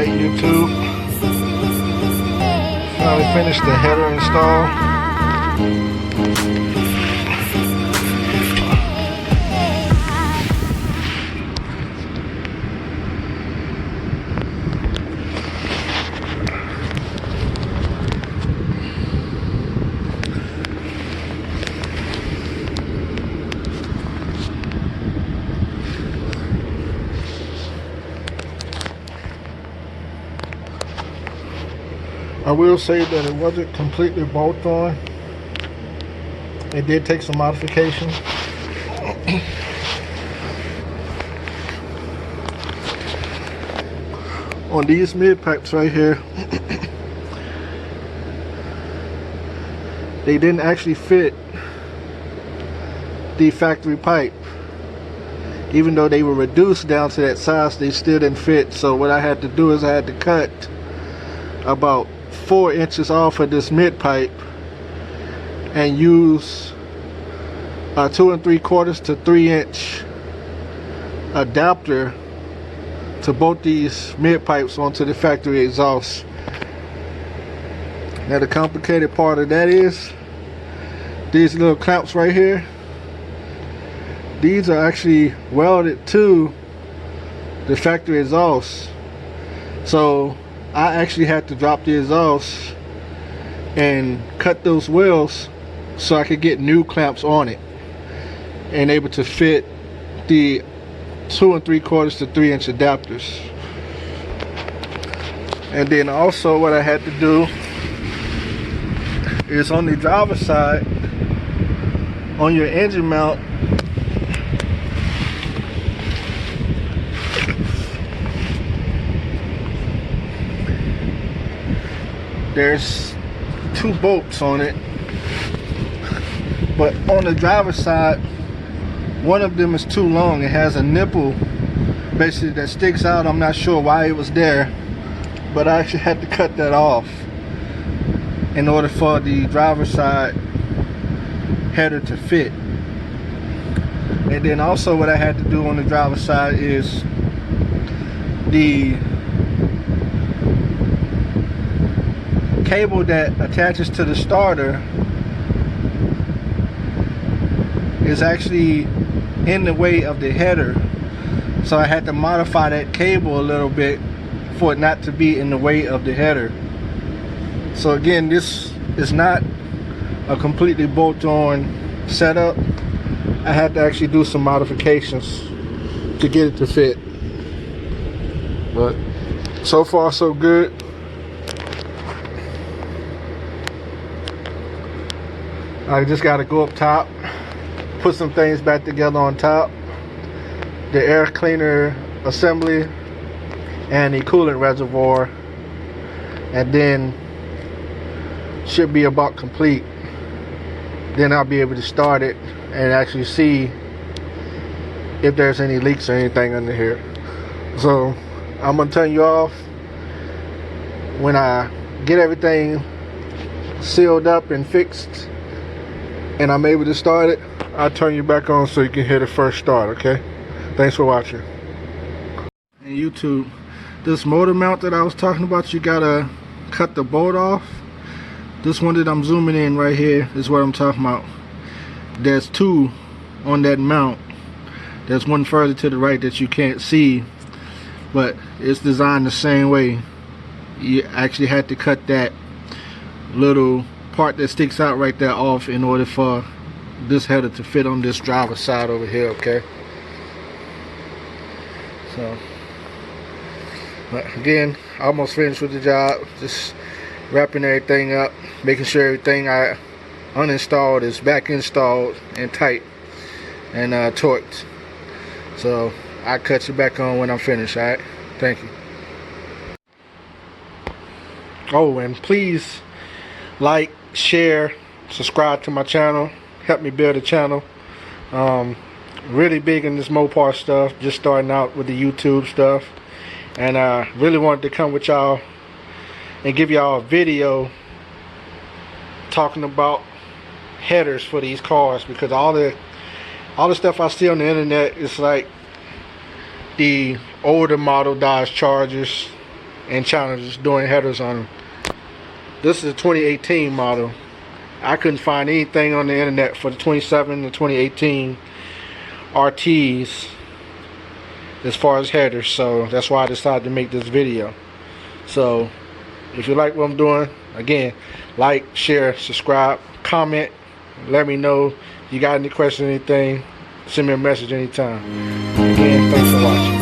Alright, YouTube. Finally finished the header install. I will say that it wasn't completely bolt on. It did take some modification. On these mid pipes right here, they didn't actually fit the factory pipe. Even though they were reduced down to that size, they still didn't fit. So what I had to do is I had to cut about 4 inches off of this mid pipe and use a 2 3/4 to 3 inch adapter to bolt these mid pipes onto the factory exhaust. Now the complicated part of that is these little clamps right here. These are actually welded to the factory exhaust. So I actually had to drop the exhaust and cut those welds so I could get new clamps on it and able to fit the 2 3/4 to 3 inch adapters. And then also what I had to do is on the driver's side, on your engine mount, there's 2 bolts on it, but on the driver's side, one of them is too long. It has a nipple basically that sticks out. I'm not sure why it was there, but I actually had to cut that off in order for the driver's side header to fit. And then also what I had to do on the driver's side is the cable that attaches to the starter is actually in the way of the header, so I had to modify that cable a little bit for it not to be in the way of the header. So again, this is not a completely bolt-on setup. I had to actually do some modifications to get it to fit, but so far so good. I just got to go up top, put some things back together on top, the air cleaner assembly and the coolant reservoir, and then should be about complete. Then I'll be able to start it and actually see if there's any leaks or anything under here. So I'm gonna turn you off when I get everything sealed up and fixed and I'm able to start it. I'll turn you back on so you can hear the first start, okay? Thanks for watching. And YouTube, this motor mount that I was talking about, you gotta cut the bolt off. This one that I'm zooming in right here is what I'm talking about. There's 2 on that mount. There's one further to the right that you can't see, but it's designed the same way. You actually had to cut that little part that sticks out right there off in order for this header to fit on this driver's side over here, okay? So, but again, almost finished with the job. Just wrapping everything up, making sure everything I uninstalled is back installed and tight and torqued. So I'll cut you back on when I'm finished. Alright, thank you. Oh, and please like, share, subscribe to my channel, help me build a channel. Really big in this Mopar stuff, just starting out with the YouTube stuff, and I really wanted to come with y'all and give y'all a video talking about headers for these cars, because all the stuff I see on the internet is like the older model Dodge Chargers and challenges doing headers on them. This is a 2018 model. I couldn't find anything on the internet for the 27 and 2018 RTs as far as headers, so that's why I decided to make this video. So if you like what I'm doing, again, like, share, subscribe, comment, let me know if you got any questions or anything. Send me a message anytime. Again, thanks for watching.